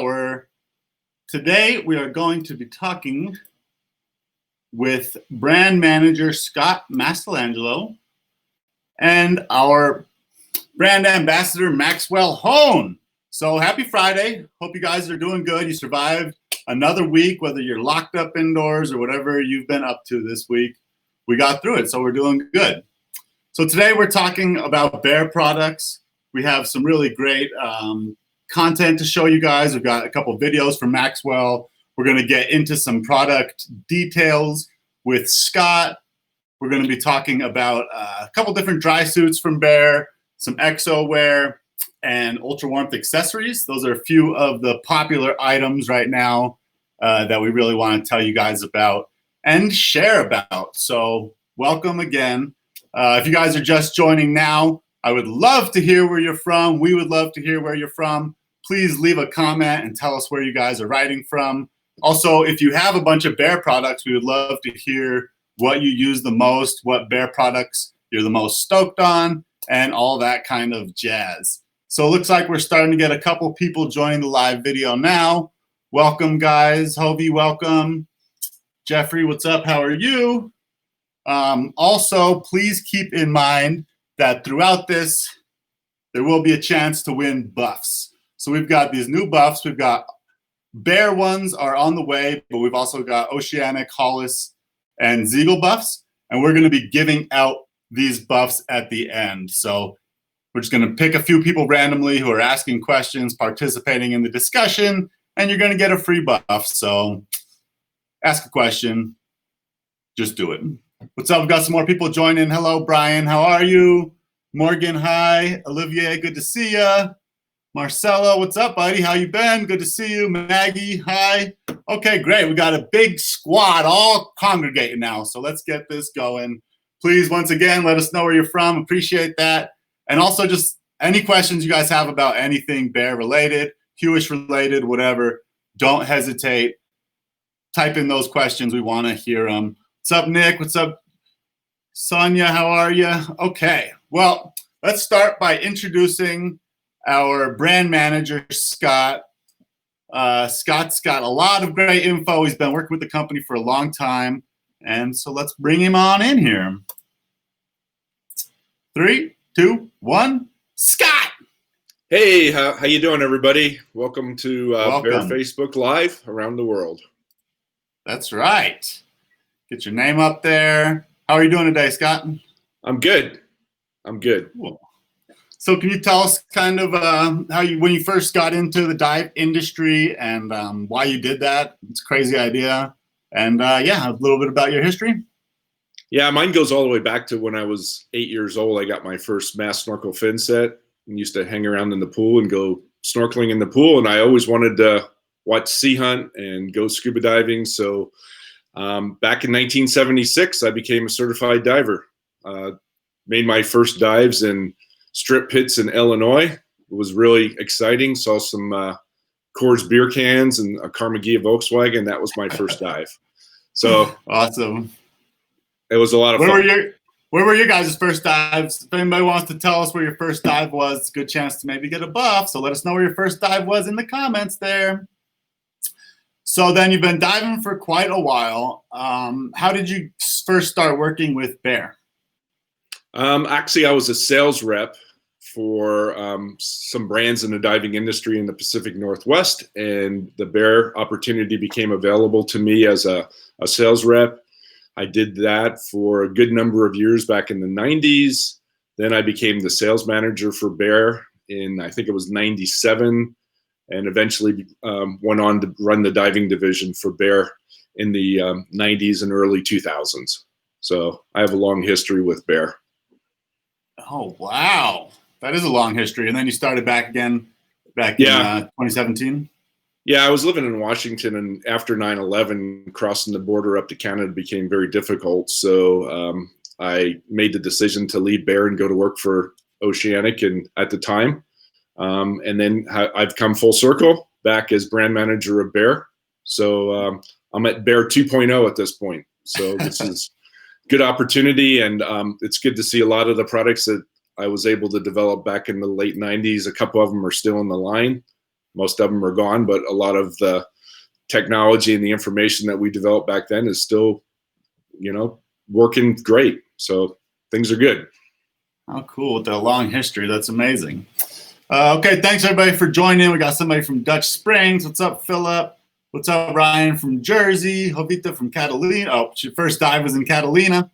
Hour. Today we are going to be talking with brand manager Scott Mastrangelo and our brand ambassador Maxwel Hohn. So happy Friday. Hope you guys are doing good. You survived another week, whether you're locked up indoors or whatever you've been up to this week. We got through it, so we're doing good. So today we're talking about Bear products. We have some really great content to show you guys. We've got a couple of videos from Maxwel. We're going to get into some product details with Scott. We're going to be talking about a couple different dry suits from Bear, some ExoWear, and ultra warmth accessories. Those are a few of the popular items right now that we really want to tell you guys about and share about. So welcome again. If you guys are just joining now, I would love to hear where you're from. We would love to hear where you're from. Please leave a comment and tell us where you guys are writing from. Also, if you have a bunch of Bear products, we would love to hear what you use the most, what Bear products you're the most stoked on, and all that kind of jazz. So it looks like we're starting to get a couple people joining the live video now. Welcome, guys. Hovey, welcome. Jeffrey, what's up? How are you? Also, please keep in mind that throughout this, there will be a chance to win buffs. So we've got these new buffs. We've got Bear ones are on the way, but we've also got Oceanic, Hollis, and Ziegel buffs. And we're going to be giving out these buffs at the end. So we're just going to pick a few people randomly who are asking questions, participating in the discussion, and you're going to get a free buff. So ask a question. Just do it. What's up? We've got some more people joining. Hello, Brian. How are you? Morgan, hi. Olivier, good to see ya. Marcelo, what's up, buddy? How you been? Good to see you. Maggie, hi. Okay, great. We got a big squad all congregating now. So let's get this going. Please, once again, let us know where you're from. Appreciate that. And also just any questions you guys have about anything Bear related, Hewish related, whatever, don't hesitate. Type in those questions. We want to hear them. What's up, Nick? What's up, Sonia? How are you? Okay, well, let's start by introducing our brand manager, Scott. Scott's got a lot of great info. He's been working with the company for a long time. And so let's bring him on in here. 3, 2, 1, Scott! Hey, how you doing, everybody? Welcome to Welcome. Bear Facebook Live around the world. That's right. Get your name up there. How are you doing today, Scott? I'm good. Cool. So can you tell us kind of how you, when you first got into the dive industry and why you did that? It's a crazy idea. And yeah, a little bit about your history. Yeah, mine goes all the way back to when I was 8 years old. I got my first Mass Snorkel fin set and used to hang around in the pool and go snorkeling in the pool. And I always wanted to watch sea hunt and go scuba diving. So back in 1976, I became a certified diver. Made my first dives in strip pits in Illinois. It was really exciting. Saw some Coors beer cans and a Carmagia Volkswagen. That was my first dive. So awesome. It was a lot of fun. Where were your guys' first dives? If anybody wants to tell us where your first dive was, it's a good chance to maybe get a buff. So let us know where your first dive was in the comments there. So then you've been diving for quite a while. How did you first start working with Bear? Actually, I was a sales rep for some brands in the diving industry in the Pacific Northwest, and the Bear opportunity became available to me as a sales rep. I did that for a good number of years back in the 90s. Then I became the sales manager for Bear in, I think it was 97, and eventually went on to run the diving division for Bear in the 90s and early 2000s. So I have a long history with Bear. Oh, wow. That is a long history. And then you started back again in 2017? Yeah, I was living in Washington, and after 9/11, crossing the border up to Canada became very difficult. So I made the decision to leave Bear and go to work for Oceanic and at the time. And then I've come full circle back as brand manager of Bear. So I'm at Bear 2.0 at this point. So this is good opportunity, and it's good to see a lot of the products that I was able to develop back in the late 90s. A couple of them are still in the line. most of them are gone, but a lot of the technology and the information that we developed back then is still, working great. So things are good. Oh, cool. With a long history. That's amazing. Okay, thanks everybody for joining. We got somebody from Dutch Springs. What's up, Philip? What's up, Ryan from Jersey? Jovita from Catalina. Oh, your first dive was in Catalina.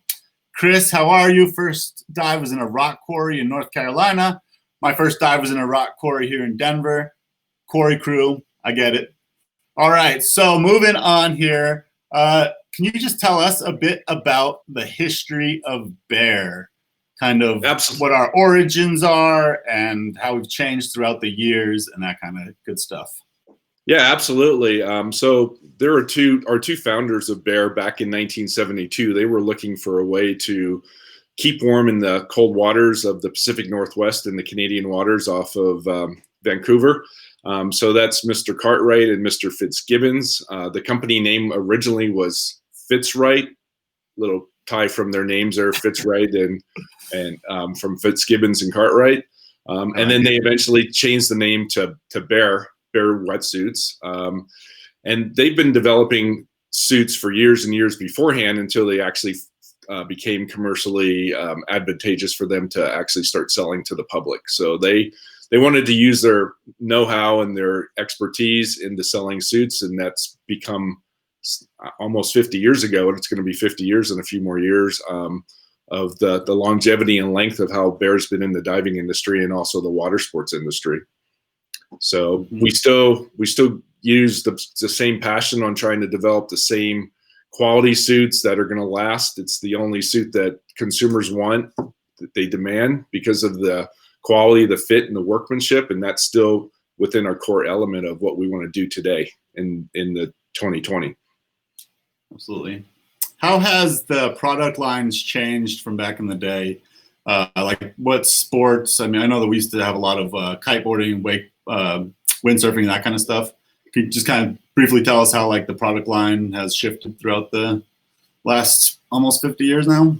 Chris, how are you? First dive was in a rock quarry in North Carolina. My first dive was in a rock quarry here in Denver. Quarry crew, I get it. All right, so moving on here. Can you just tell us a bit about the history of bear? Kind of Absolutely. What our origins are and how we've changed throughout the years and that kind of good stuff. Yeah, absolutely. So there are our two founders of Bear back in 1972. They were looking for a way to keep warm in the cold waters of the Pacific Northwest and the Canadian waters off of Vancouver. So that's Mr. Cartwright and Mr. Fitzgibbons. The company name originally was Fitzwright, little tie from their names there, Fitzwright and from Fitzgibbons and Cartwright. And then they eventually changed the name to Bear wetsuits. And they've been developing suits for years and years beforehand until they actually became commercially advantageous for them to actually start selling to the public. So they wanted to use their know-how and their expertise into selling suits, and that's become almost 50 years ago, and it's going to be 50 years in a few more years of the longevity and length of how Bear's been in the diving industry and also the water sports industry. So we still use the same passion on trying to develop the same quality suits that are going to last. It's the only suit that consumers want, that they demand because of the quality, the fit, and the workmanship, and that's still within our core element of what we want to do today in the 2020. Absolutely. How has the product lines changed from back in the day? Like what sports? I mean, I know that we used to have a lot of kiteboarding, windsurfing, that kind of stuff. Could you just kind of briefly tell us how like the product line has shifted throughout the last almost 50 years now?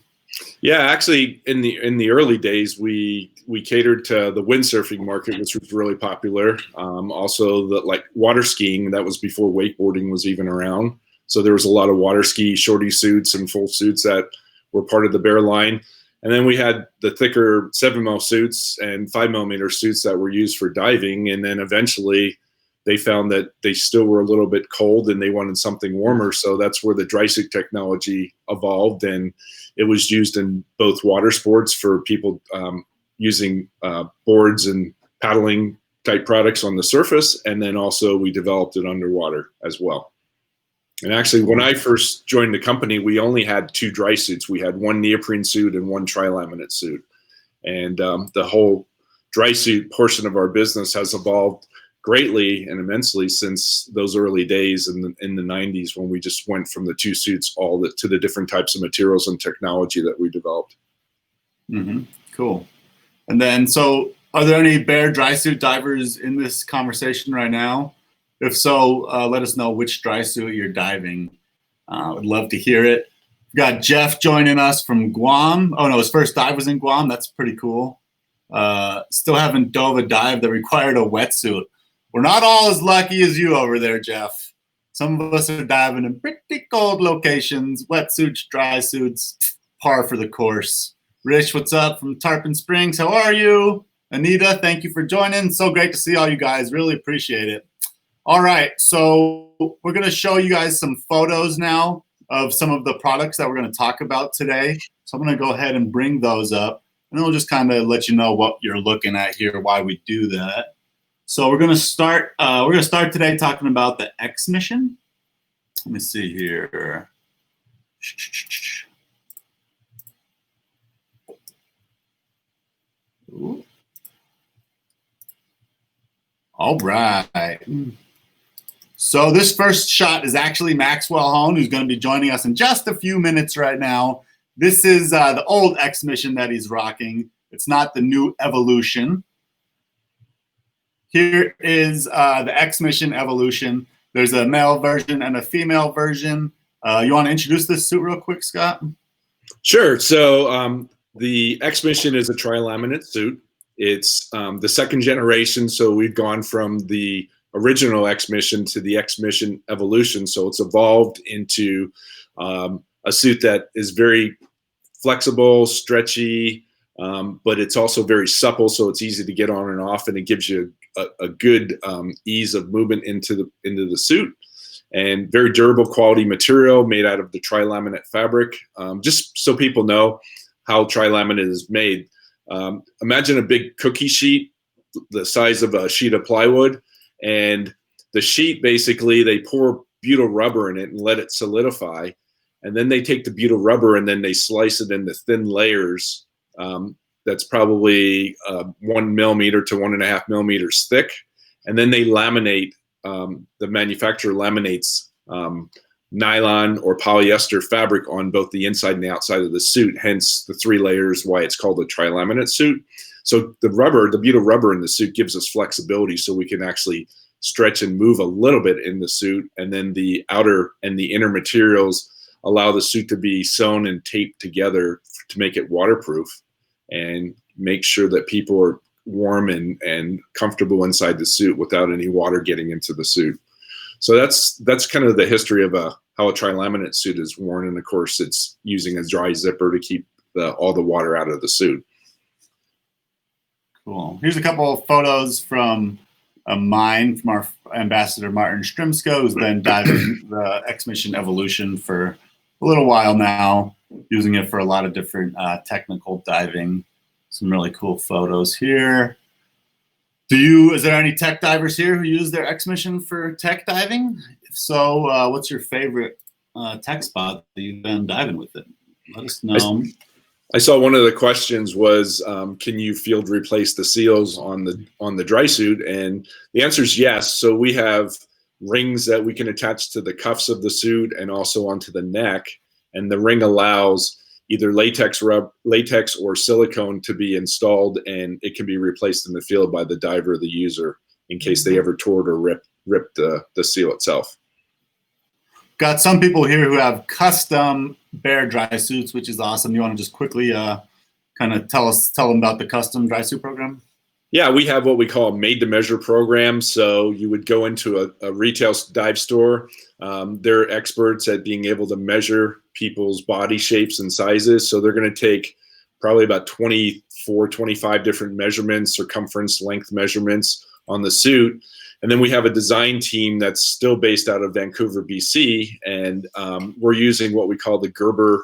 Yeah, actually, in the early days, we catered to the windsurfing market, which was really popular. Also, the like water skiing, that was before wakeboarding was even around. So there was a lot of water ski shorty suits and full suits that were part of the Bear line. And then we had the thicker 7mm suits and 5mm suits that were used for diving. And then eventually they found that they still were a little bit cold and they wanted something warmer. So that's where the Drysuit technology evolved. And it was used in both water sports for people using boards and paddling type products on the surface. And then also we developed it underwater as well. And actually, when I first joined the company, we only had 2 dry suits. We had one neoprene suit and one tri-laminate suit. And the whole dry suit portion of our business has evolved greatly and immensely since those early days in the 90s, when we just went from the 2 suits to the different types of materials and technology that we developed. Mm-hmm. Cool. And then, so are there any Bear dry suit divers in this conversation right now? If so, let us know which dry suit you're diving. I'd love to hear it. We got Jeff joining us from Guam. Oh no, his first dive was in Guam. That's pretty cool. Still haven't dove a dive that required a wetsuit. We're not all as lucky as you over there, Jeff. Some of us are diving in pretty cold locations. Wetsuits, dry suits, par for the course. Rich, what's up from Tarpon Springs? How are you? Anita, thank you for joining. So great to see all you guys. Really appreciate it. All right, so we're going to show you guys some photos now of some of the products that we're going to talk about today. So I'm going to go ahead and bring those up, and then we'll just kind of let you know what you're looking at here, why we do that. So we're going to start. Today talking about the X mission. Let me see here. Ooh. All right. So this first shot is actually Maxwel Hohn, who's going to be joining us in just a few minutes right now. This is the old X mission that he's rocking. It's not the new Evolution. Here is the X mission Evolution. There's a male version and a female version. You want to introduce this suit real quick, Scott? Sure. So the X mission is a tri-laminate suit. It's the second generation, so we've gone from the original X Mission to the X Mission Evolution. So it's evolved into a suit that is very flexible, stretchy, but it's also very supple, so it's easy to get on and off, and it gives you a good ease of movement into the suit. And very durable quality material made out of the tri-laminate fabric. Just so people know how tri-laminate is made, imagine a big cookie sheet the size of a sheet of plywood, and the sheet, basically they pour butyl rubber in it and let it solidify, and then they take the butyl rubber and then they slice it into thin layers that's probably 1 millimeter to 1.5 millimeters thick, and then they laminate. The manufacturer laminates nylon or polyester fabric on both the inside and the outside of the suit, hence the 3 layers, why it's called a tri-laminate suit. So the butyl rubber in the suit gives us flexibility, so we can actually stretch and move a little bit in the suit, and then the outer and the inner materials allow the suit to be sewn and taped together to make it waterproof and make sure that people are warm and comfortable inside the suit without any water getting into the suit. So that's kind of the history of how a tri-laminate suit is worn, and of course it's using a dry zipper to keep all the water out of the suit. Cool. Here's a couple of photos from mine from our ambassador Martin Strimsko, who's been diving the X Mission Evolution for a little while now, using it for a lot of different technical diving. Some really cool photos here. Is there any tech divers here who use their X Mission for tech diving? If so, what's your favorite tech spot that you've been diving with it? Let us know. I saw one of the questions was, can you field replace the seals on the dry suit? And the answer is yes. So we have rings that we can attach to the cuffs of the suit and also onto the neck. And the ring allows either latex or silicone to be installed, and it can be replaced in the field by the diver or the user in case they ever tore or ripped the seal itself. Got some people here who have custom Bear dry suits, which is awesome. You want to just quickly kind of tell them about the custom dry suit program? Yeah, we have what we call a made-to-measure program. So you would go into a retail dive store. They're experts at being able to measure people's body shapes and sizes. So they're going to take probably about 24, 25 different measurements, circumference, length measurements on the suit. And then we have a design team that's still based out of Vancouver, BC, and we're using what we call the Gerber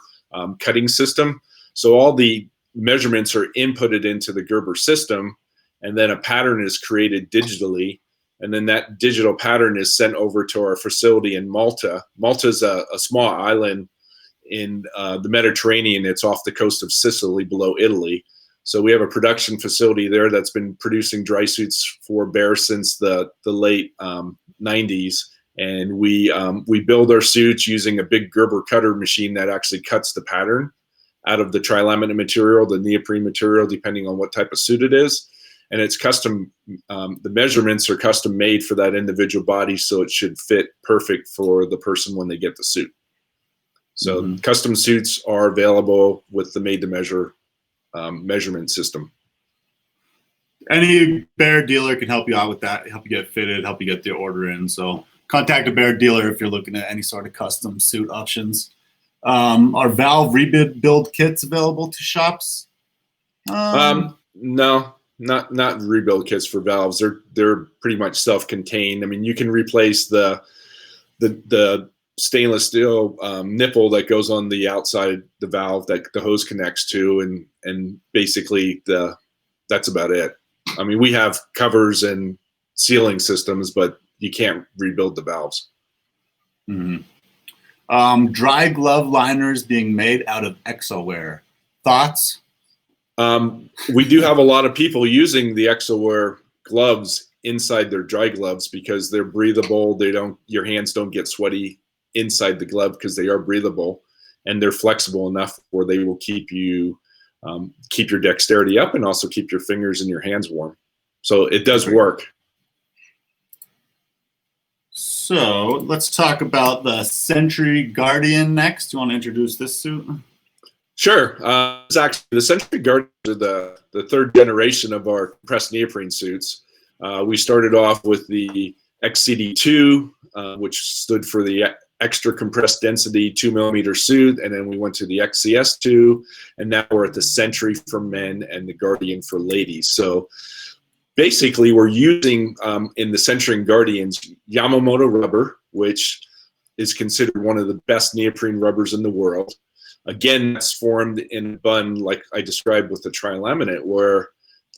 cutting system. So all the measurements are inputted into the Gerber system, and then a pattern is created digitally, and then that digital pattern is sent over to our facility in Malta. Malta is a small island in the Mediterranean. It's off the coast of Sicily, below Italy. So we have a production facility there that's been producing dry suits for Bear since the late 90s. And we build our suits using a big Gerber cutter machine that actually cuts the pattern out of the tri-laminate material, the neoprene material, depending on what type of suit it is. And it's custom, the measurements are custom made for that individual body, so it should fit perfect for the person when they get the suit. So custom suits are available with the made-to-measure measurement system. Any Bear dealer can help you out with that, help you get fitted, help you get the order in. So contact a Bear dealer if you're looking at any sort of custom suit options. Are valve rebuild kits available to shops? No, not rebuild kits for valves. They're pretty much self-contained. I mean, you can replace the stainless steel nipple that goes on the outside the valve that the hose connects to, and basically that's about it. I mean, we have covers and sealing systems, but you can't rebuild the valves. Dry glove liners being made out of ExoWear. Thoughts? We do have a lot of people using the ExoWear gloves inside their dry gloves because they're breathable. Your hands don't get sweaty inside the glove because they are breathable, and they're flexible enough where they will keep you keep your dexterity up and also keep your fingers and your hands warm. So it does work. So let's talk about the Sentry Guardian next. Do you want to introduce this suit? Sure. It's actually the Sentry Guardian are the third generation of our compressed neoprene suits. We started off with the XCD2, which stood for the extra compressed density 2mm suit, and then we went to the XCS2, and now we're at the Sentry for men and the Guardian for ladies. So basically, we're using in the Sentry and Guardians Yamamoto rubber, which is considered one of the best neoprene rubbers in the world. Again, that's formed in a bun like I described with the trilaminate, where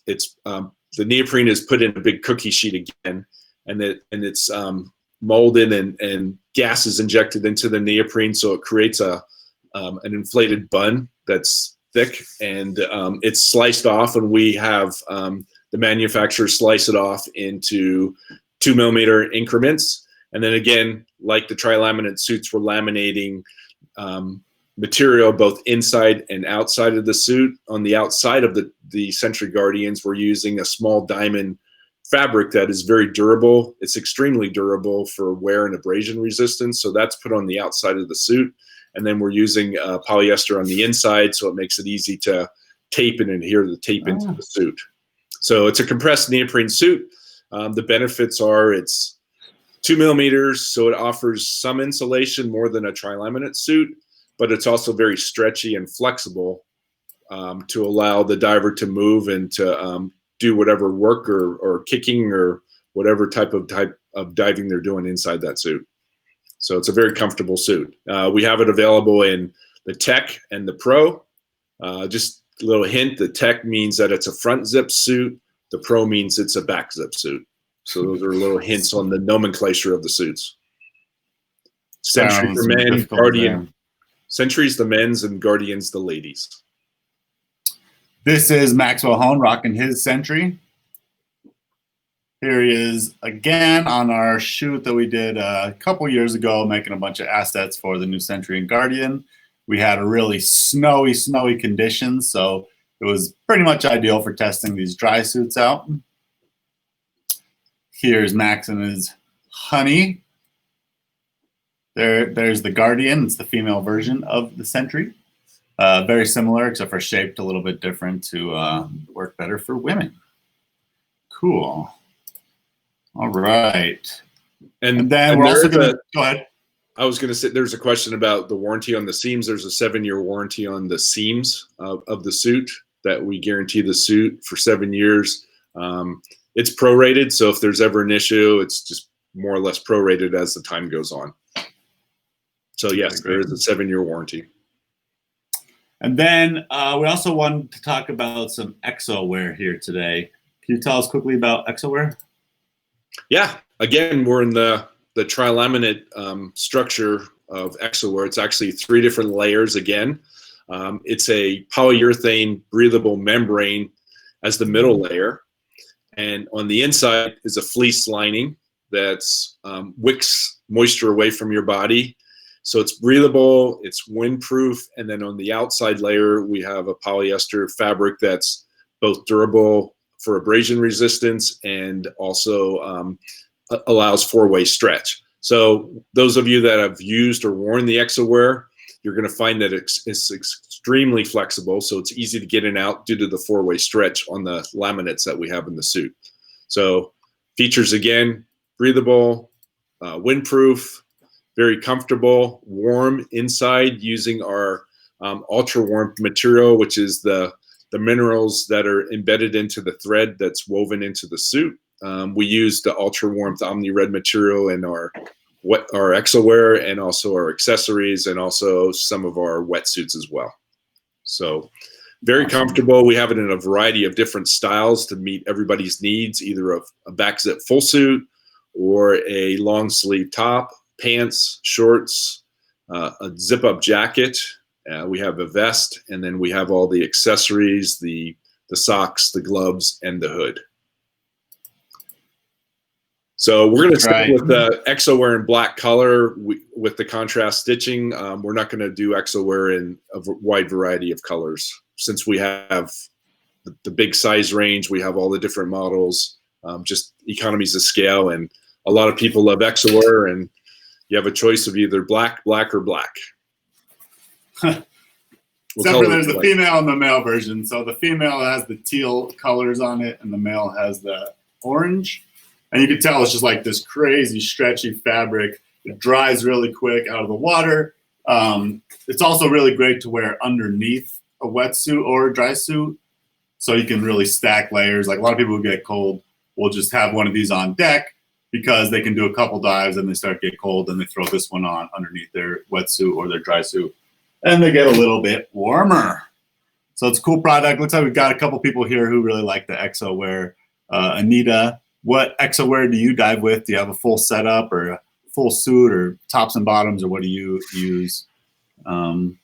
it's the neoprene is put in a big cookie sheet again, and it's molded and gas is injected into the neoprene, so it creates an inflated bun that's thick, and it's sliced off, and we have the manufacturer slice it off into 2mm increments. And then again, like the trilaminate suits, we're laminating material both inside and outside of the suit. On the outside of the Sentry Guardians, we're using a small diamond fabric that is very durable. It's extremely durable for wear and abrasion resistance. So that's put on the outside of the suit. And then we're using polyester on the inside, so it makes it easy to tape and adhere the tape into the suit. So it's a compressed neoprene suit. The benefits are it's 2mm, so it offers some insulation more than a trilaminate suit, but it's also very stretchy and flexible to allow the diver to move and to do whatever work or kicking or whatever type of diving they're doing inside that suit. So it's a very comfortable suit. We have it available in the Tech and the Pro. Just a little hint, the Tech means that it's a front zip suit. The Pro means it's a back zip suit. So those are little hints on the nomenclature of the suits. Sentry for men, Guardian. Sentry's the men's and Guardian's the ladies. This is Maxwel Hohn rocking his Sentry. Here he is again on our shoot that we did a couple years ago, making a bunch of assets for the new Sentry and Guardian. We had a really snowy conditions, so it was pretty much ideal for testing these dry suits out. Here's Max and his honey. There's the Guardian. It's the female version of the Sentry. Very similar, except for shaped a little bit different to work better for women. Cool. All right. And then we're also going to go ahead. I was going to say there's a question about the warranty on the seams. There's a 7-year warranty on the seams of the suit that we guarantee the suit for 7 years. It's prorated, so if there's ever an issue, it's just more or less prorated as the time goes on. So yes, there is a 7-year warranty. And then we also wanted to talk about some ExoWear here today. Can you tell us quickly about ExoWear? Yeah, again, we're in the trilaminate structure of ExoWear. It's actually 3 different layers again. It's a polyurethane breathable membrane as the middle layer. And on the inside is a fleece lining that's wicks moisture away from your body. So it's breathable, it's windproof, and then on the outside layer, we have a polyester fabric that's both durable for abrasion resistance and also allows 4-way stretch. So those of you that have used or worn the ExoWear, you're going to find that it's extremely flexible, so it's easy to get in and out due to the 4-way stretch on the laminates that we have in the suit. So features again, breathable, windproof, very comfortable, warm inside using our ultra warm material, which is the minerals that are embedded into the thread that's woven into the suit. We use the ultra warmth Omni Red material in our ExoWear and also our accessories and also some of our wetsuits as well. So very comfortable. We have it in a variety of different styles to meet everybody's needs, either a back zip full suit or a long sleeve top, pants, shorts, a zip up jacket. We have a vest, and then we have all the accessories, the socks, the gloves, and the hood. So we're going to stick with the ExoWear in black color with the contrast stitching. We're not going to do ExoWear in a wide variety of colors. Since we have the big size range, we have all the different models, just economies of scale. And a lot of people love ExoWear, and you have a choice of either black, or black. Except for there's the female and the male version. So the female has the teal colors on it, and the male has the orange. And you can tell it's just like this crazy stretchy fabric. It dries really quick out of the water. It's also really great to wear underneath a wetsuit or a dry suit, so you can really stack layers. Like a lot of people who get cold will just have one of these on deck because they can do a couple dives and they start to get cold and they throw this one on underneath their wetsuit or their dry suit and they get a little bit warmer. So it's a cool product. Looks like we've got a couple people here who really like the ExoWear. Anita, what ExoWear do you dive with? Do you have a full setup or a full suit or tops and bottoms, or what do you use? When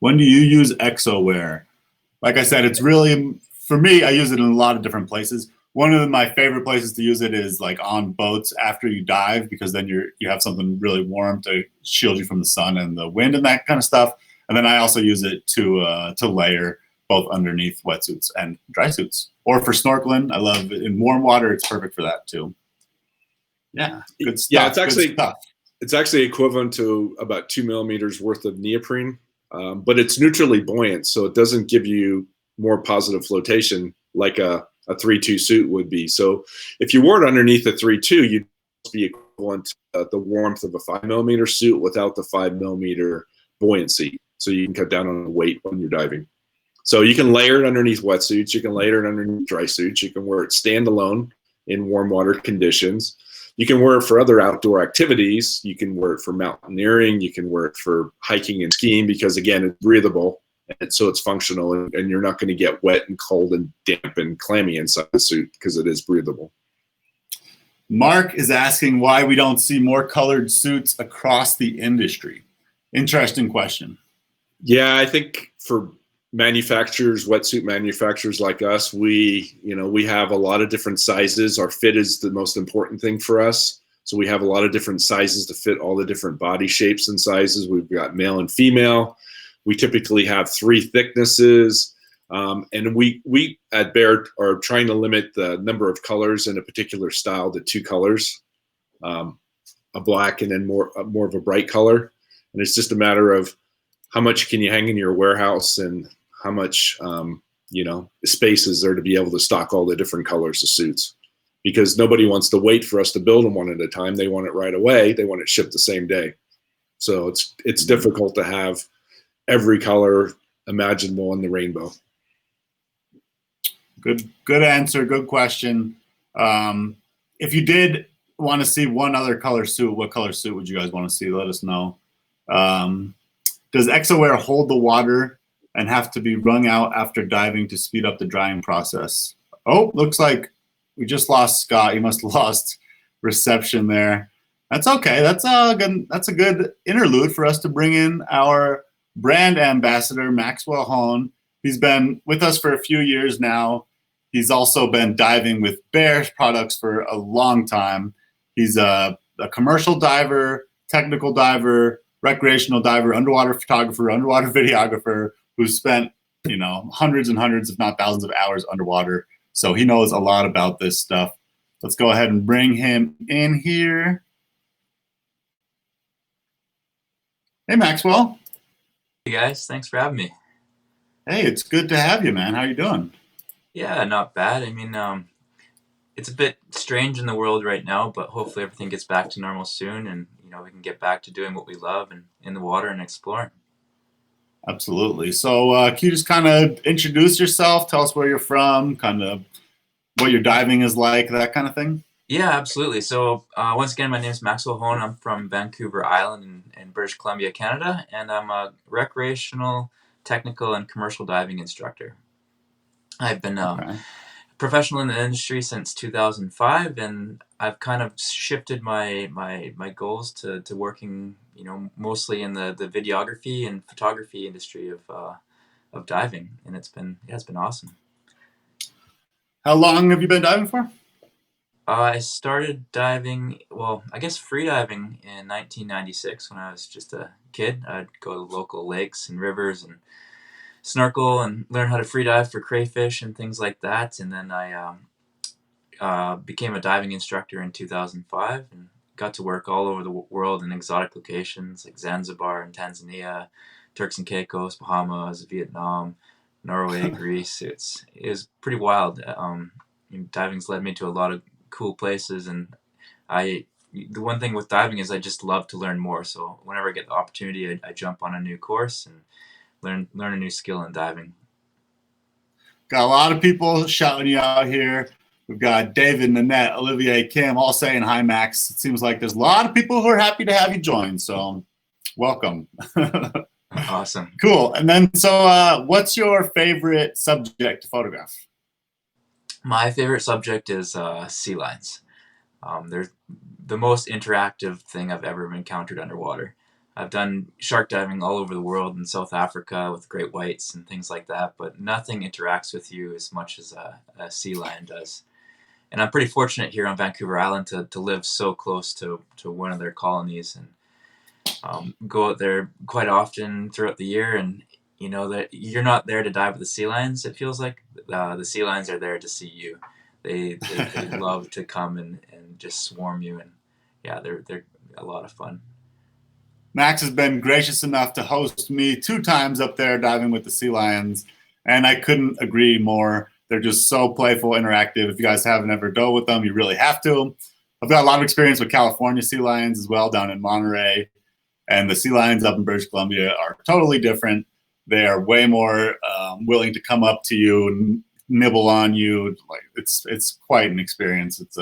do you use ExoWear? Like I said, it's really, for me, I use it in a lot of different places. One of my favorite places to use it is like on boats after you dive, because then you have something really warm to shield you from the sun and the wind and that kind of stuff. And then I also use it to layer both underneath wetsuits and dry suits. Or for snorkeling, I love it in warm water. It's perfect for that too. Yeah, good stuff. Yeah, it's actually equivalent to about 2 millimeters worth of neoprene, but it's neutrally buoyant, so it doesn't give you more positive flotation like a 3-2 suit would be. So if you wore it underneath a 3-2, you'd be equivalent to the warmth of a 5 millimeter suit without the 5 millimeter buoyancy. So you can cut down on the weight when you're diving. So you can layer it underneath wetsuits. You can layer it underneath dry suits. You can wear it standalone in warm water conditions. You can wear it for other outdoor activities. You can wear it for mountaineering. You can wear it for hiking and skiing because, again, it's breathable. And so it's functional, and you're not going to get wet and cold and damp and clammy inside the suit because it is breathable. Mark is asking why we don't see more colored suits across the industry. Interesting question. Yeah, I think for manufacturers, wetsuit manufacturers like us, we have a lot of different sizes. Our fit is the most important thing for us. So we have a lot of different sizes to fit all the different body shapes and sizes. We've got male and female. We typically have 3 thicknesses. And we at Bear are trying to limit the number of colors in a particular style to 2 colors, a black and then more of a bright color. And it's just a matter of how much can you hang in your warehouse and how much space is there to be able to stock all the different colors of suits, because nobody wants to wait for us to build them one at a time. They want it right away. They want it shipped the same day. So it's difficult to have every color imaginable in the rainbow. Good answer. Good question. If you did want to see one other color suit, what color suit would you guys want to see? Let us know. Does ExoWear hold the water and have to be wrung out after diving to speed up the drying process? Oh, looks like we just lost Scott. He must have lost reception there. That's okay. That's a good interlude for us to bring in our brand ambassador, Maxwel Hohn. He's been with us for a few years now. He's also been diving with Bear products for a long time. He's a commercial diver, technical diver, recreational diver, underwater photographer, underwater videographer who's spent, hundreds and hundreds, if not thousands of hours underwater. So he knows a lot about this stuff. Let's go ahead and bring him in here. Hey, Maxwel. Hey guys, thanks for having me. Hey, it's good to have you, man. How you doing? Yeah, not bad. I mean, it's a bit strange in the world right now, but hopefully everything gets back to normal soon, and we can get back to doing what we love and in the water and exploring. Absolutely. So can you just kind of introduce yourself, tell us where you're from, kind of what your diving is like, that kind of thing? Yeah, absolutely. So once again, my name is Maxwel Hohn. I'm from Vancouver Island in British Columbia, Canada, and I'm a recreational, technical, and commercial diving instructor. I've been professional in the industry since 2005, and I've kind of shifted my goals to working, mostly in the videography and photography industry of diving, and it's been awesome. How long have you been diving for? I started diving, well, I guess free diving in 1996 when I was just a kid. I'd go to local lakes and rivers and snorkel and learn how to free dive for crayfish and things like that. And then I became a diving instructor in 2005 and got to work all over the world in exotic locations like Zanzibar and Tanzania, Turks and Caicos, Bahamas, Vietnam, Norway, Greece. It was pretty wild. Diving's led me to a lot of cool places. And the one thing with diving is I just love to learn more. So whenever I get the opportunity, I jump on a new course and learn a new skill in diving. Got a lot of people shouting you out here. We've got David, Nanette, Olivier, Kim, all saying hi, Max. It seems like there's a lot of people who are happy to have you join. So welcome. Awesome. Cool. And then, so what's your favorite subject to photograph? My favorite subject is sea lions. They're the most interactive thing I've ever encountered underwater. I've done shark diving all over the world, in South Africa with great whites and things like that, but nothing interacts with you as much as a sea lion does. And I'm pretty fortunate here on Vancouver Island to live so close to one of their colonies, and go out there quite often throughout the year. And you know that you're not there to dive with the sea lions. It feels like the sea lions are there to see you. They love to come and just swarm you, and yeah, they're a lot of fun. Max has been gracious enough to host me 2 times up there diving with the sea lions, and I couldn't agree more. They're just so playful, interactive. If you guys haven't ever go with them, you really have to. I've got a lot of experience with California sea lions as well, down in Monterey, and the sea lions up in British Columbia are totally different. They are way more willing to come up to you and nibble on you. Like it's quite an experience. It's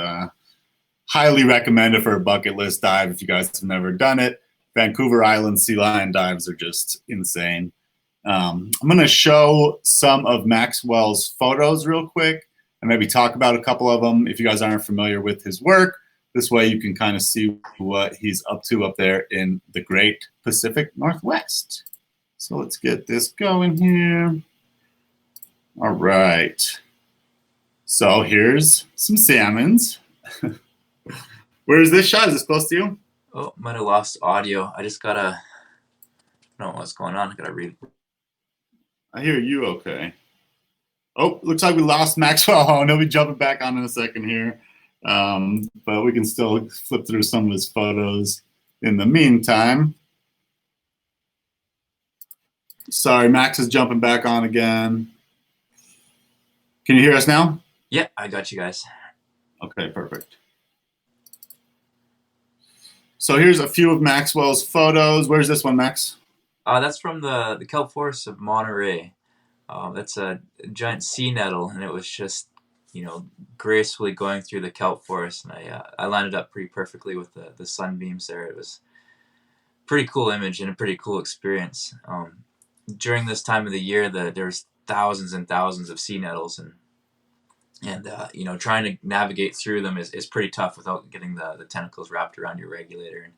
highly recommended for a bucket list dive if you guys have never done it. Vancouver Island sea lion dives are just insane. I'm going to show some of Maxwel's photos real quick and maybe talk about a couple of them if you guys aren't familiar with his work. This way you can kind of see what he's up to up there in the Great Pacific Northwest. So let's get this going here. All right. So here's some salmons. Where's this shot? Is this close to you? Oh, might have lost audio. I just gotta know what's going on. I gotta read. I hear you okay. Oh, looks like we lost Maxwel Hohn. He'll be jumping back on in a second here. But we can still flip through some of his photos in the meantime. Sorry, Max is jumping back on again. Can you hear us now? Yeah, I got you guys. Okay, perfect. So here's a few of Maxwel's photos. Where's this one, Max? That's from the kelp forest of Monterey. That's a giant sea nettle, and it was just, gracefully going through the kelp forest, and I lined it up pretty perfectly with the sunbeams there. It was a pretty cool image and a pretty cool experience. During this time of the year, there's thousands and thousands of sea nettles, and trying to navigate through them is pretty tough without getting the tentacles wrapped around your regulator. And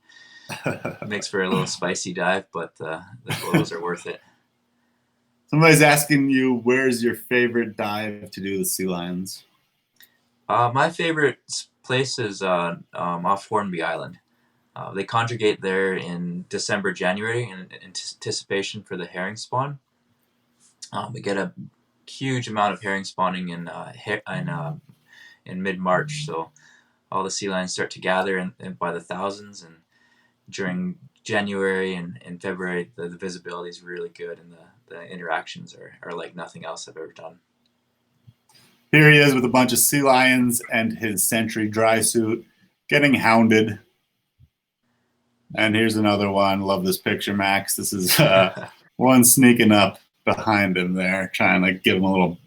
it makes for a little spicy dive, but the photos are worth it. Somebody's asking you, where's your favorite dive to do the sea lions? My favorite place is off Hornby Island. They conjugate there in December, January in anticipation for the herring spawn. We get a huge amount of herring spawning in mid-March, so all the sea lions start to gather and by the thousands, and during January and February the visibility is really good, and the interactions are like nothing else I've ever done. Here he is with a bunch of sea lions and his Sentry dry suit getting hounded. And here's another one. Love this picture, Max. This is one sneaking up behind him there, trying to give him a little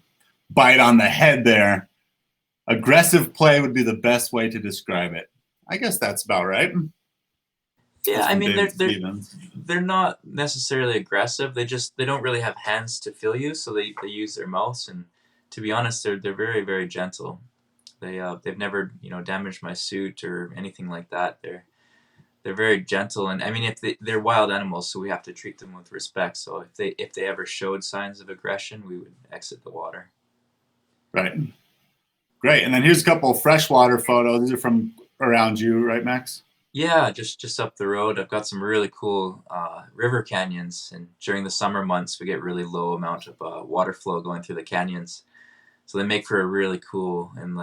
bite on the head there. Aggressive play would be the best way to describe it. I guess that's about right. Yeah, I mean, they're not necessarily aggressive. They don't really have hands to feel you, so they use their mouths. And to be honest, they're very, very gentle. They've never damaged my suit or anything like that. They're very gentle, and I mean, they're wild animals, so we have to treat them with respect. So if they ever showed signs of aggression, we would exit the water. Right. Great. And then here's a couple of freshwater photos. These are from around you, right, Max? Yeah, just up the road. I've got some really cool river canyons, and during the summer months, we get really low amount of water flow going through the canyons. So they make for a really cool and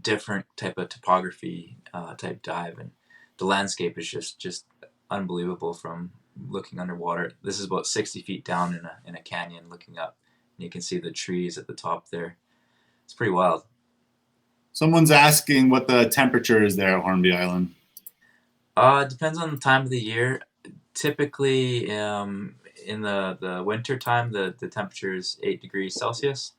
different type of topography type dive, and the landscape is just unbelievable from looking underwater. This is about 60 feet down in a canyon looking up, and you can see the trees at the top there. It's pretty wild. Someone's asking what the temperature is there at Hornby Island. It depends on the time of the year. Typically, in the winter time, the temperature is 8 degrees Celsius.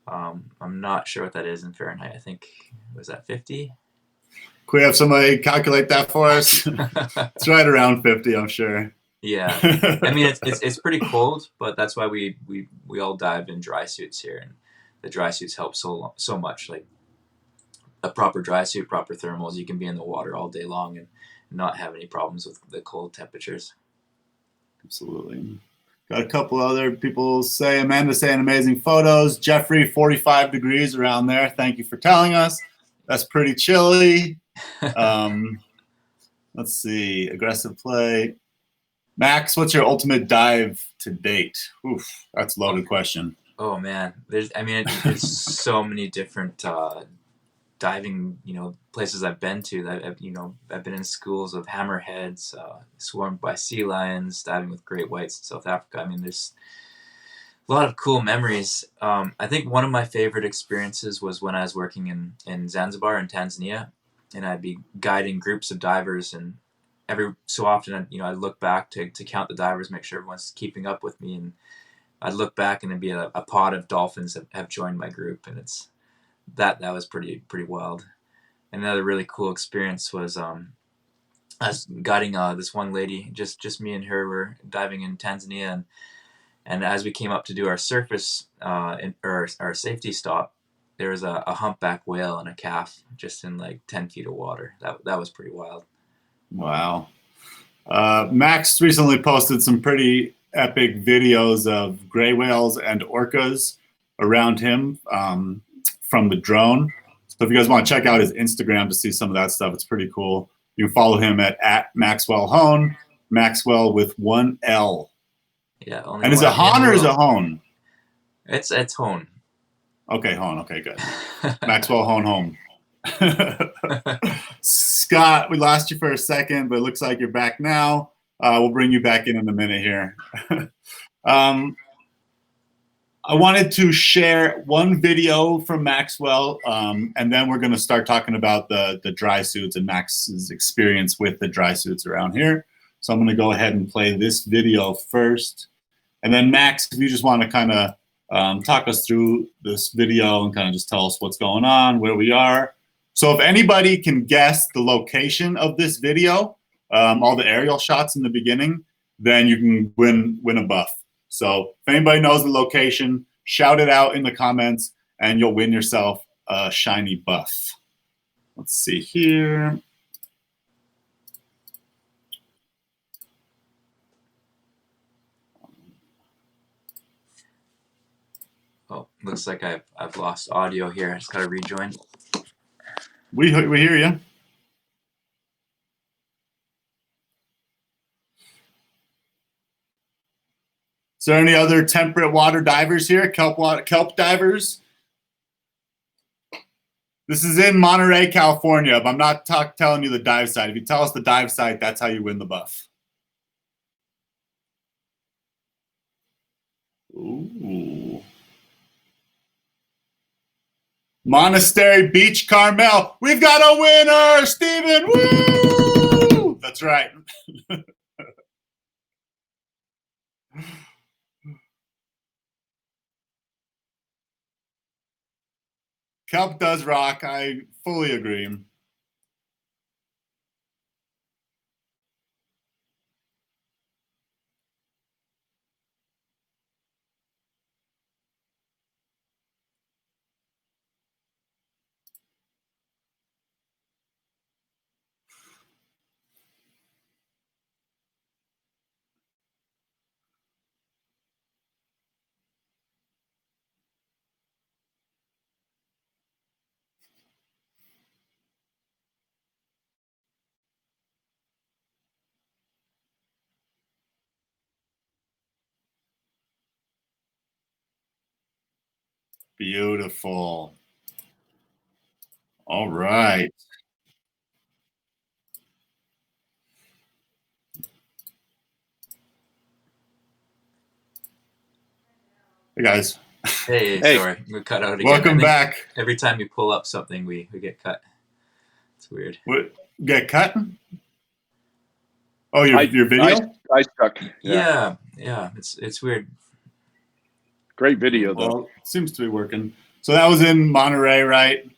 I'm not sure what that is in Fahrenheit. I think, was that 50? Could we have somebody calculate that for us? It's right around 50, I'm sure. Yeah, I mean it's pretty cold, but that's why we all dive in dry suits here, and the dry suits help so much. Like a proper dry suit, proper thermals, you can be in the water all day long and not have any problems with the cold temperatures. Absolutely. Got a couple other people say, Amanda saying amazing photos. Jeffrey, 45 degrees around there. Thank you for telling us. That's pretty chilly. Let's see. Aggressive play. Max, what's your ultimate dive to date? Oof, that's a loaded question. Oh man, there's so many different diving, places I've been to. That I've been in schools of hammerheads, swarmed by sea lions, diving with great whites in South Africa. I mean, there's a lot of cool memories. I think one of my favorite experiences was when I was working in Zanzibar in Tanzania, and I'd be guiding groups of divers, and every so often, I'd look back to count the divers, make sure everyone's keeping up with me, and I'd look back and there'd be a pod of dolphins that have joined my group, and that was pretty wild. Another really cool experience was I was guiding this one lady, just me and her were diving in Tanzania, and as we came up to do our surface or our safety stop, there was a humpback whale and a calf just in like 10 feet of water. That was pretty wild. Wow. Max recently posted some pretty epic videos of gray whales and orcas around him from the drone. So if you guys want to check out his Instagram to see some of that stuff, it's pretty cool. You can follow him at Maxwel Hohn, Maxwel with one L. Yeah. And is it Hohn or is it Hohn? It's Hohn. Okay, Hohn. Okay, good. Maxwel Hohn. Scott, we lost you for a second, but it looks like you're back now. We'll bring you back in a minute here. I wanted to share one video from Maxwel, and then we're going to start talking about the dry suits and Max's experience with the dry suits around here. So I'm going to go ahead and play this video first. And then Max, if you just want to kind of talk us through this video and kind of just tell us what's going on, where we are. So if anybody can guess the location of this video, all the aerial shots in the beginning, then you can win a buff. So if anybody knows the location, shout it out in the comments and you'll win yourself a shiny buff. Let's see here. Oh, looks like I've lost audio here. I just gotta rejoin. We hear you. Is there any other temperate water divers here? Kelp divers? This is in Monterey, California, but I'm not telling you the dive site. If you tell us the dive site, that's how you win the buff. Ooh. Monastery Beach, Carmel. We've got a winner, Steven. Woo! That's right. Kelp does rock. I fully agree. Beautiful. All right. Hey, guys. Hey, Hey, sorry, we cut out again. welcome back. Every time you pull up something, we get cut. It's weird. What, get cut? Oh, your video? I stuck. Yeah. It's weird. Great video though. Well, it seems to be working. So that was in Monterey, right?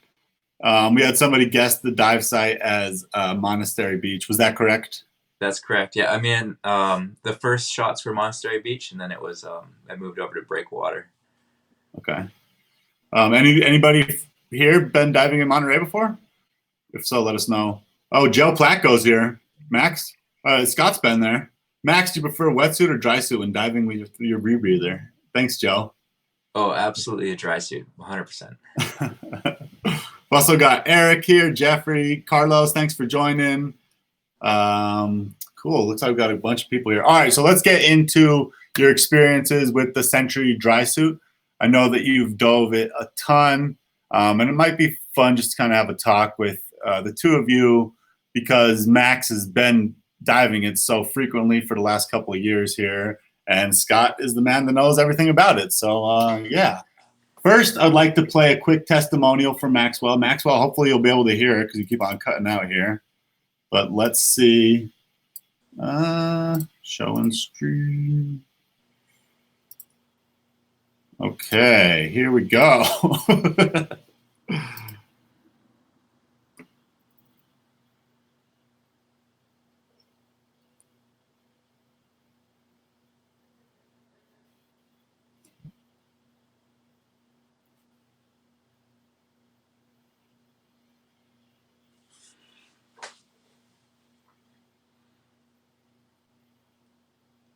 We had somebody guess the dive site as Monastery Beach. Was that correct? That's correct. Yeah, I mean, the first shots were Monastery Beach, and then it was I moved over to Breakwater. Okay. Anybody here been diving in Monterey before? If so, let us know. Oh, Joe Placco's here. Max, Scott's been there. Max, do you prefer wetsuit or dry suit when diving with your rebreather? Thanks, Joe. Oh, absolutely a dry suit, 100%. We've also got Eric here, Jeffrey, Carlos. Thanks for joining. Cool. Looks like we've got a bunch of people here. All right, so let's get into your experiences with the Century dry suit. I know that you've dove it a ton, and it might be fun just to kind of have a talk with the two of you because Max has been diving it so frequently for the last couple of years here, and Scott is the man that knows everything about it. So, yeah. First, I'd like to play a quick testimonial from Maxwell. Maxwell, hopefully you'll be able to hear it because you keep on cutting out here. But let's see. Show and stream. Okay, here we go.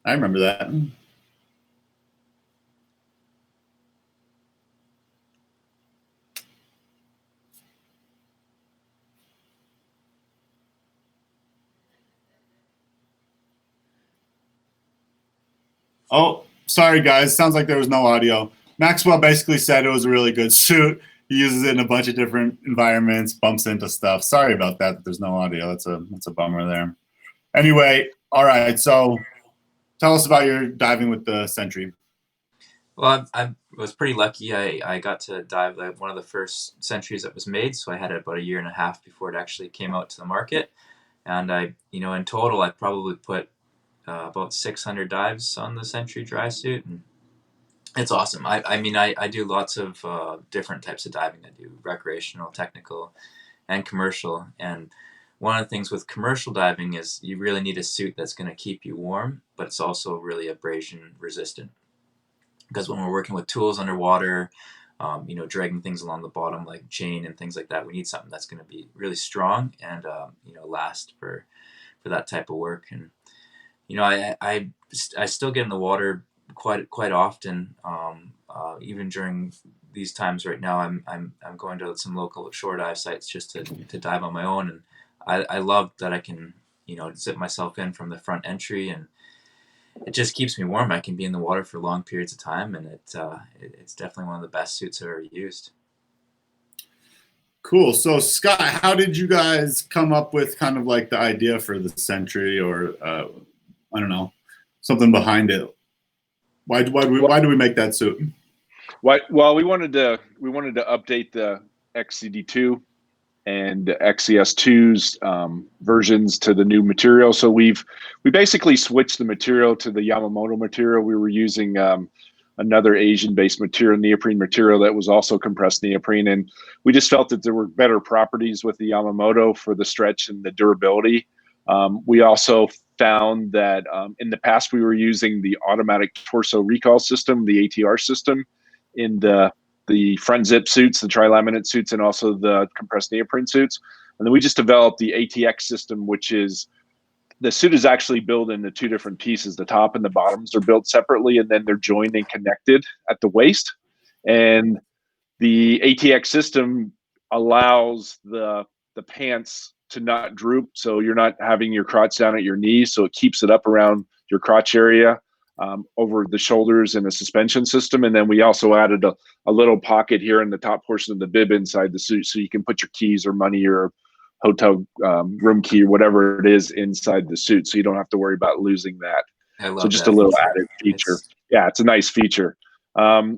I remember that. Oh, sorry, guys. Sounds like there was no audio. Maxwell basically said it was a really good suit. He uses it in a bunch of different environments, bumps into stuff. Sorry about that there's no audio. That's a bummer there. Anyway, all right. So tell us about your diving with the Century. Well, I was pretty lucky. I got to dive one of the first Centuries that was made, so I had it about 1.5 years before it actually came out to the market. And in total, I probably put about 600 dives on the Century dry suit, and it's awesome. I do lots of different types of diving. I do recreational, technical, and commercial. And one of the things with commercial diving is you really need a suit that's going to keep you warm, but it's also really abrasion resistant. Because when we're working with tools underwater, dragging things along the bottom like chain and things like that, we need something that's going to be really strong and last for that type of work. And I still get in the water quite often, even during these times right now. I'm going to some local shore dive sites just to dive on my own, and I love that I can zip myself in from the front entry, and it just keeps me warm. I can be in the water for long periods of time, and it's definitely one of the best suits I've ever used. Cool. So, Scott, how did you guys come up with kind of like the idea for the Century, or I don't know, something behind it? Why do we make that suit? Well, we wanted to update the XCD2 and XCS2's versions to the new material. So we basically switched the material to the Yamamoto material. We were using another Asian-based material, neoprene material that was also compressed neoprene, and we just felt that there were better properties with the Yamamoto for the stretch and the durability. We also found that in the past we were using the automatic torso recall system, the ATR system, in the front zip suits, the tri-laminate suits, and also the compressed neoprene suits. And then we just developed the ATX system, which is the suit is actually built into two different pieces. The top and the bottoms are built separately, and then they're joined and connected at the waist. And the ATX system allows the pants to not droop, so you're not having your crotch down at your knees, so it keeps it up around your crotch area, over the shoulders, and a suspension system. And then we also added a little pocket here in the top portion of the bib inside the suit, so you can put your keys or money or hotel room key or whatever it is inside the suit, so you don't have to worry about losing that. I love so just that a little feature. added feature. Yeah, it's a nice feature.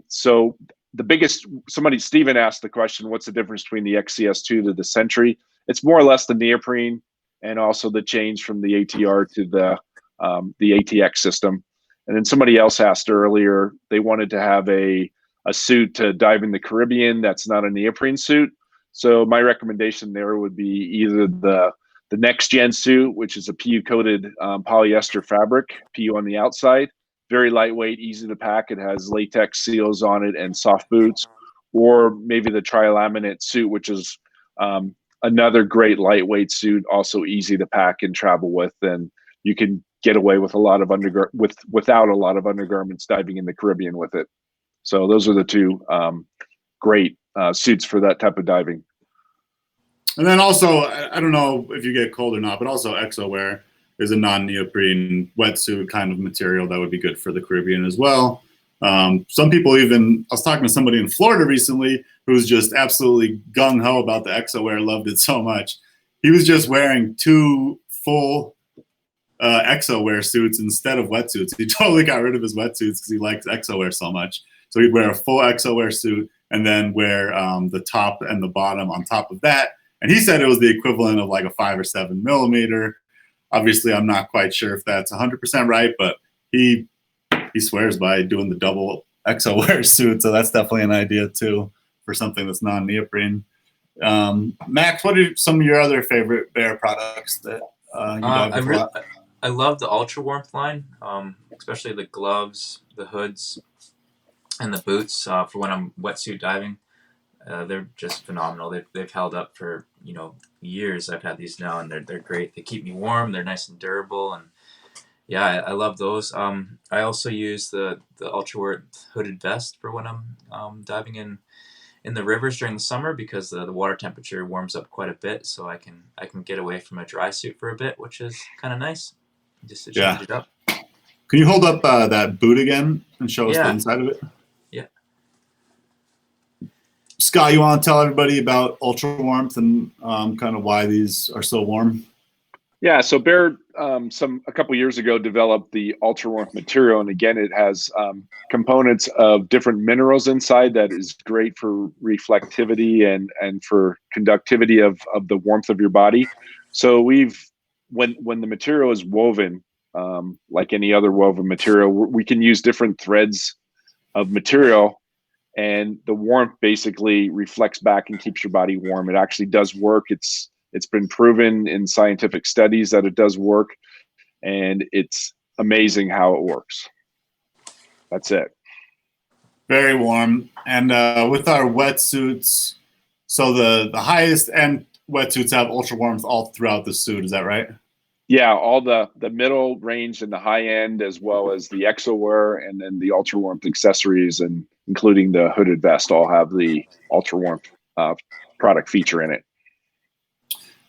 So the biggest, Steven asked the question, what's the difference between the XCS2 to the Sentry? It's more or less the neoprene and also the change from the ATR to the ATX system. And then somebody else asked earlier, they wanted to have a suit to dive in the Caribbean that's not a neoprene suit. So my recommendation there would be either the next gen suit, which is a PU coated polyester fabric, PU on the outside, very lightweight, easy to pack. It has latex seals on it and soft boots, or maybe the trilaminate suit, which is another great lightweight suit, also easy to pack and travel with, and you can get away with a lot of without a lot of undergarments diving in the Caribbean with it. So those are the two great suits for that type of diving. And then also, I don't know if you get cold or not, but also ExoWear is a non-neoprene wetsuit kind of material that would be good for the Caribbean as well. Some people even, I was talking to somebody in Florida recently who's just absolutely gung-ho about the ExoWear, loved it so much. He was just wearing 2 full ExoWear suits instead of wetsuits. He totally got rid of his wetsuits because he likes ExoWear so much. So he'd wear a full ExoWear suit and then wear the top and the bottom on top of that. And he said it was the equivalent of like a 5 or 7 millimeter. Obviously, I'm not quite sure if that's 100% right, but he swears by doing the double ExoWear suit. So that's definitely an idea too for something that's non-neoprene. Max, what are some of your other favorite Bear products that you dive with a lot? I love the Ultra Warmth line, especially the gloves, the hoods, and the boots for when I'm wetsuit diving. They're just phenomenal. They've held up for years. I've had these now, and they're great. They keep me warm. They're nice and durable, and yeah, I love those. I also use the Ultra Warmth hooded vest for when I'm diving in the rivers during the summer, because the water temperature warms up quite a bit, so I can get away from a dry suit for a bit, which is kind of nice, just to change it up. Can you hold up that boot again and show us the inside of it? Yeah. Scott, you want to tell everybody about Ultra Warmth and kind of why these are so warm? Yeah, so Bear a couple years ago developed the Ultra Warmth material, and again, it has components of different minerals inside that is great for reflectivity and for conductivity of the warmth of your body. So when the material is woven, like any other woven material, we can use different threads of material, and the warmth basically reflects back and keeps your body warm. It actually does work. It's been proven in scientific studies that it does work, and it's amazing how it works. That's it. Very warm. And with our wetsuits, so the highest end wetsuits have Ultra Warmth all throughout the suit. Is that right? Yeah, all the middle range and the high end, as well as the ExoWear and then the Ultra Warmth accessories, and including the hooded vest, all have the Ultra Warmth product feature in it.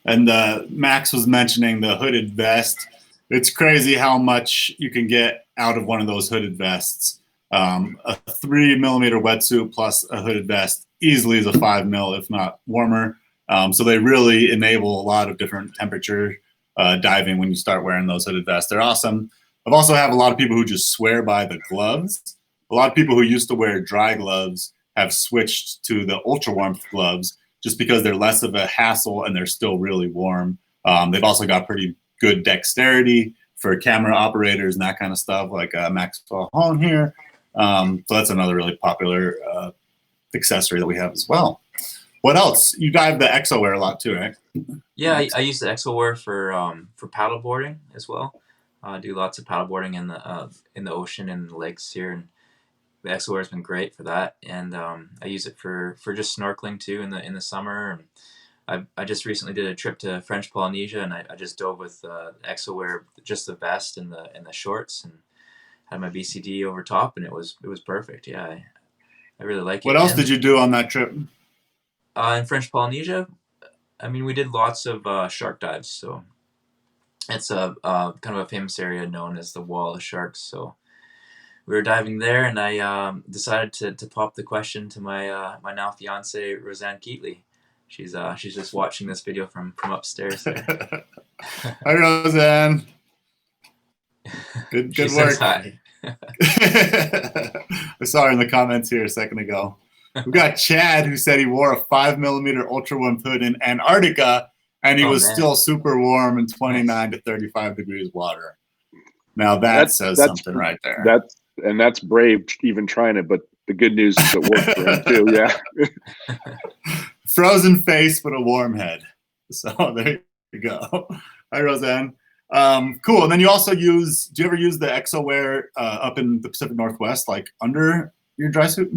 And Max was mentioning the hooded vest. It's crazy how much you can get out of one of those hooded vests. A 3 millimeter wetsuit plus a hooded vest easily is a 5 mil, if not warmer. So they really enable a lot of different temperature diving when you start wearing those hooded vests. They're awesome. I've also have a lot of people who just swear by the gloves. A lot of people who used to wear dry gloves have switched to the Ultra Warmth gloves, just because they're less of a hassle and they're still really warm. They've also got pretty good dexterity for camera operators and that kind of stuff, like Maxwel Hohn here. So that's another really popular accessory that we have as well. What else? You dive the ExoWear a lot too, right? Yeah, I use the ExoWear for paddle boarding as well. I do lots of paddle boarding in the ocean and the lakes here, and the ExoWear has been great for that. And I use it for just snorkeling too in the summer. And I just recently did a trip to French Polynesia, and I just dove with ExoWear, just the vest and the shorts, and had my BCD over top, and it was perfect. Yeah, I really like it. What else did you do on that trip? In French Polynesia, I mean, we did lots of shark dives. So it's a kind of a famous area known as the Wall of Sharks. So we were diving there, and I decided to pop the question to my my now fiance Roseanne Keatley. She's just watching this video from upstairs there. Hi, Roseanne. Good work. Hi. I saw her in the comments here a second ago. We got Chad, who said he wore a 5mm ultra warm hood in Antarctica, and he was still super warm in 29 to 35 degrees water. Now that says something right there. That's brave, even trying it. But the good news is it worked for him too. Yeah. Frozen face, but a warm head. So there you go. Hi, Roseanne. Cool. And then you also do you ever use the ExoWear up in the Pacific Northwest, like under your dry suit?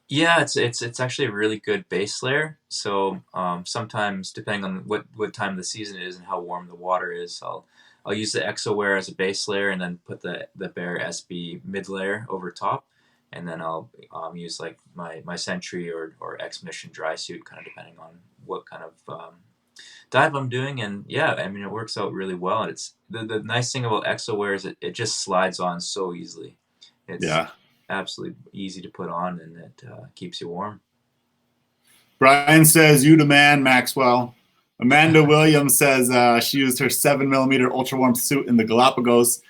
Yeah, it's actually a really good base layer. So sometimes, depending on what time of the season it is and how warm the water is, I'll use the ExoWear as a base layer and then put the Bear SB mid layer over top, and then I'll use like my Sentry or X-Mission dry suit, kind of depending on what kind of dive I'm doing. And yeah, I mean, it works out really well. And it's the nice thing about ExoWear is it just slides on so easily. It's absolutely easy to put on, and it keeps you warm. Brian says, "You the man, Maxwell." Amanda Williams says she used her 7mm ultra warm suit in the Galapagos,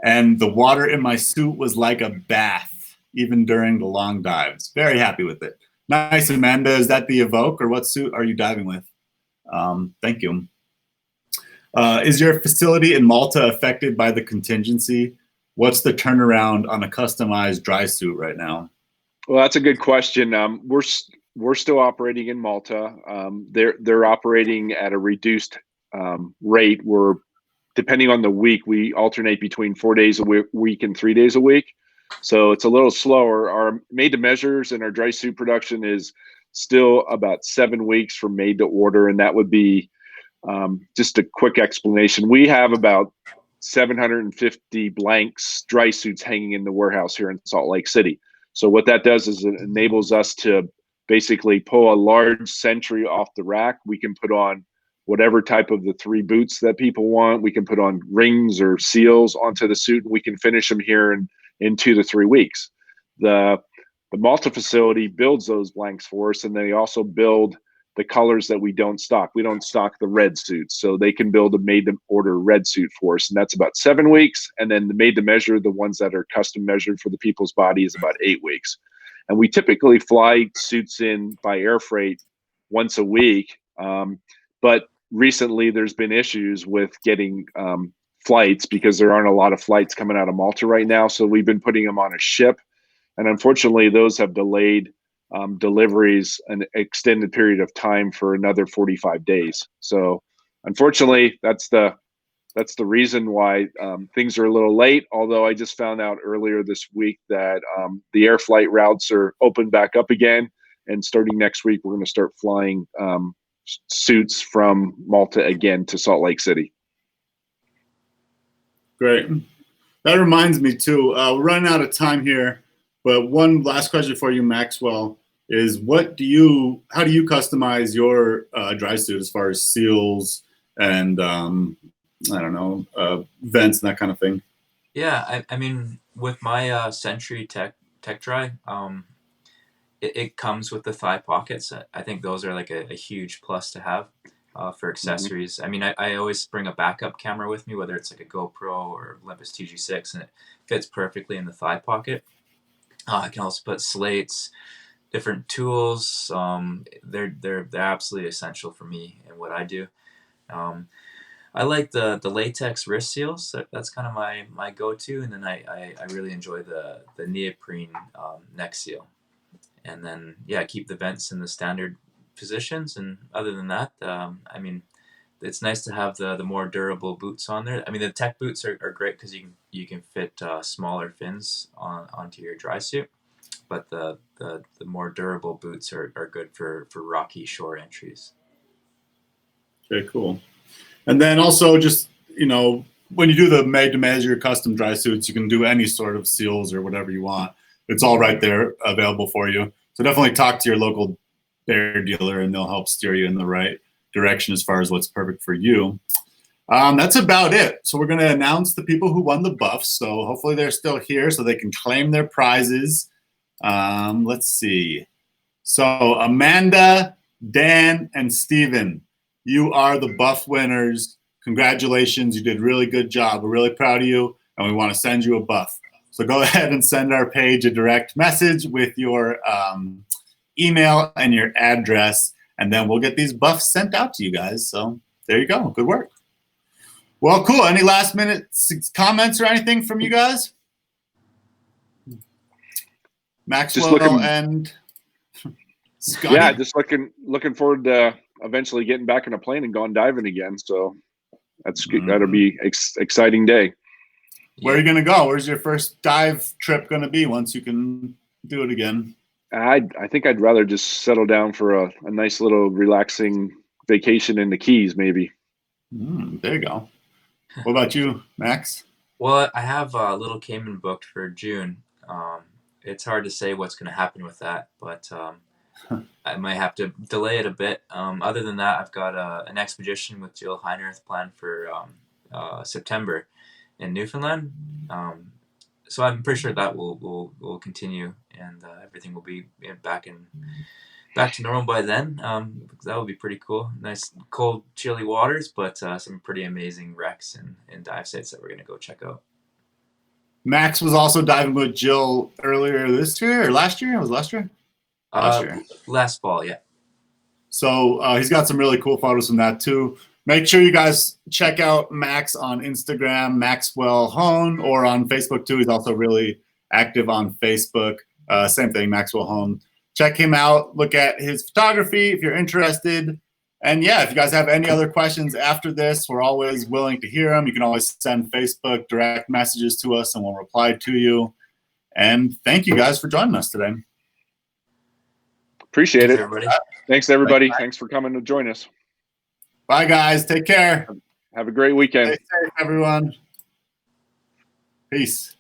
and the water in my suit was like a bath, even during the long dives. Very happy with it. Nice, Amanda. Is that the Evoke, or what suit are you diving with? Thank you. Is your facility in Malta affected by the contingency? What's the turnaround on a customized dry suit right now? Well, that's a good question. We're still operating in Malta. They're operating at a reduced rate. We're, depending on the week, we alternate between 4 days a week and 3 days a week. So it's a little slower. Our made to measures and our dry suit production is still about 7 weeks from made to order. And that would be just a quick explanation. We have about 750 blanks dry suits hanging in the warehouse here in Salt Lake City. So what that does is it enables us to basically pull a large Sentry off the rack. We can put on whatever type of the 3 boots that people want. We can put on rings or seals onto the suit, and we can finish them here in 2 to 3 weeks. The Malta facility builds those blanks for us, and they also build the colors that we don't stock. We don't stock the red suits, so they can build a made-to-order red suit for us, and that's about 7 weeks. And then the made-to-measure, the ones that are custom measured for the people's body, is about 8 weeks. And we typically fly suits in by air freight once a week, but recently there's been issues with getting flights because there aren't a lot of flights coming out of Malta right now. So we've been putting them on a ship, and unfortunately those have delayed deliveries an extended period of time for another 45 days. So unfortunately, that's the reason why things are a little late. Although I just found out earlier this week that the air flight routes are open back up again, and starting next week we're going to start flying suits from Malta again to Salt Lake City. Great. That reminds me too. We're running out of time here, but one last question for you, Maxwell, is how do you customize your dry suit as far as seals and I don't know, vents and that kind of thing? Yeah, I mean, with my Sentry Tech Dry, it comes with the thigh pockets. I think those are like a huge plus to have for accessories. Mm-hmm. I mean, I always bring a backup camera with me, whether it's like a GoPro or Olympus TG6, and it fits perfectly in the thigh pocket. I can also put slates, different tools. They're absolutely essential for me and what I do. I like the latex wrist seals. That's kind of my go-to, and then I really enjoy the neoprene neck seal. And then keep the vents in the standard positions. And other than that, I mean, it's nice to have the more durable boots on there. I mean, the tech boots are great because you can fit smaller fins onto your dry suit. But the more durable boots are good for rocky shore entries. Okay, cool. And then also just, when you do the made-to-measure custom dry suits, you can do any sort of seals or whatever you want. It's all right there available for you. So definitely talk to your local Bear dealer, and they'll help steer you in the right direction as far as what's perfect for you. That's about it. So we're going to announce the people who won the buffs. So hopefully they're still here so they can claim their prizes. Let's see. So Amanda, Dan, and Steven, you are the buff winners. Congratulations. You did a really good job. We're really proud of you. and we want to send you a buff. So go ahead and send our page a direct message with your email and your address, and then we'll get these buffs sent out to you guys. So there you go. Good work. Well, cool. Any last minute comments or anything from you guys? Maxwell and Scotty? Yeah, just looking forward to eventually getting back in a plane and going diving again. So that's that'll be exciting day. Where are you gonna go? Where's your first dive trip gonna be once you can do it again? I think I'd rather just settle down for a nice little relaxing vacation in the Keys, maybe. There you go. What about you, Max? Well, I have Little Cayman booked for June. It's hard to say what's going to happen with that, but I might have to delay it a bit. Other than that, I've got an expedition with Jill Heinerth planned for September in Newfoundland. So I'm pretty sure that will continue, and everything will be back to normal by then. That would be pretty cool. Nice cold, chilly waters, but some pretty amazing wrecks and dive sites that we're going to go check out. Max was also diving with Jill earlier this year or last year? It was last year? Last year. Last fall, yeah. So he's got some really cool photos from that too. Make sure you guys check out Max on Instagram, Maxwel Hohn, or on Facebook too. He's also really active on Facebook. Same thing, Maxwel Hohn. Check him out. Look at his photography if you're interested. And yeah, if you guys have any other questions after this, we're always willing to hear them. You can always send Facebook direct messages to us and we'll reply to you. And thank you guys for joining us today. Appreciate Thanks, it. everybody. Thanks, everybody. Thanks for coming to join us. Bye, guys. Take care. Have a great weekend. Stay safe, everyone. Peace.